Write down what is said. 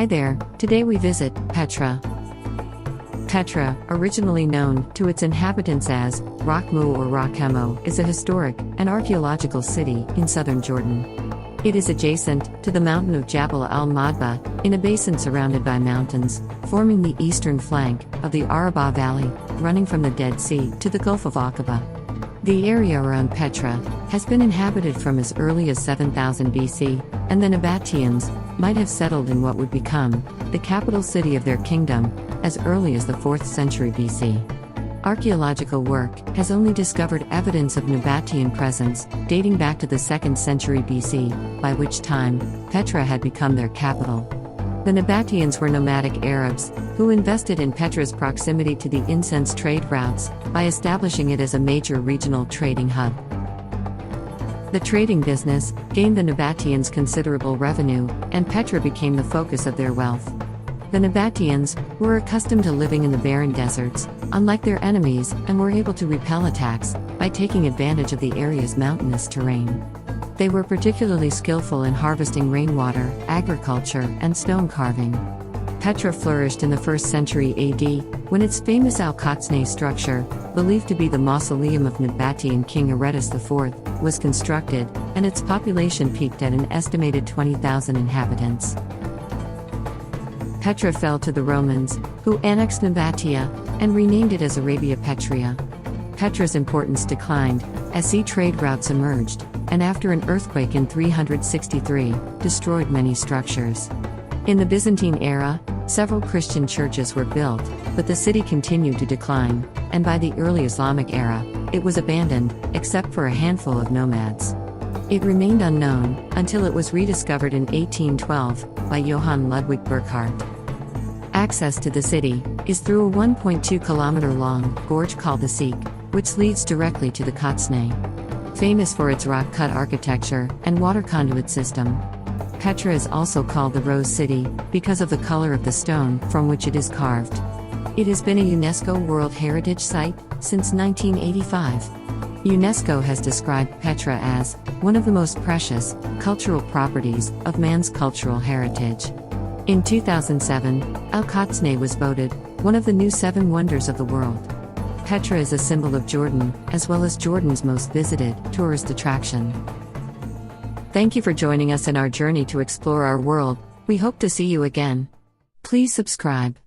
Hi there, today we visit Petra. Petra, originally known to its inhabitants as Raqmu or Raqēmō, is a historic and archaeological city in southern Jordan. It is adjacent to the mountain of Jabal Al-Madbah, in a basin surrounded by mountains, forming the eastern flank of the Arabah Valley, running from the Dead Sea to the Gulf of Aqaba. The area around Petra has been inhabited from as early as 7000 BC, and the Nabataeans might have settled in what would become the capital city of their kingdom as early as the 4th century BC. Archaeological work has only discovered evidence of Nabataean presence dating back to the 2nd century BC, by which time Petra had become their capital. The Nabataeans were nomadic Arabs who invested in Petra's proximity to the incense trade routes by establishing it as a major regional trading hub. The trading business gained the Nabataeans considerable revenue, and Petra became the focus of their wealth. The Nabataeans were accustomed to living in the barren deserts, unlike their enemies, and were able to repel attacks by taking advantage of the area's mountainous terrain. They were particularly skillful in harvesting rainwater, agriculture, and stone carving. Petra flourished in the 1st century AD, when its famous Al-Qatsneh structure, believed to be the mausoleum of Nabataean King Aretas IV, was constructed, and its population peaked at an estimated 20,000 inhabitants. Petra fell to the Romans, who annexed Nabatea and renamed it as Arabia Petrea. Petra's importance declined as sea trade routes emerged, and after an earthquake in 363, destroyed many structures. In the Byzantine era, several Christian churches were built, but the city continued to decline, and by the early Islamic era, it was abandoned, except for a handful of nomads. It remained unknown until it was rediscovered in 1812 by Johann Ludwig Burckhardt. Access to the city is through a 1.2-kilometer-long gorge called the Seek, which leads directly to the Qatsneh. Famous for its rock-cut architecture and water conduit system, Petra is also called the Rose City because of the color of the stone from which it is carved. It has been a UNESCO World Heritage Site since 1985. UNESCO has described Petra as one of the most precious cultural properties of man's cultural heritage. In 2007, Al-Qatsneh was voted one of the new 7 wonders of the world. Petra is a symbol of Jordan, as well as Jordan's most visited tourist attraction. Thank you for joining us in our journey to explore our world. We hope to see you again. Please subscribe.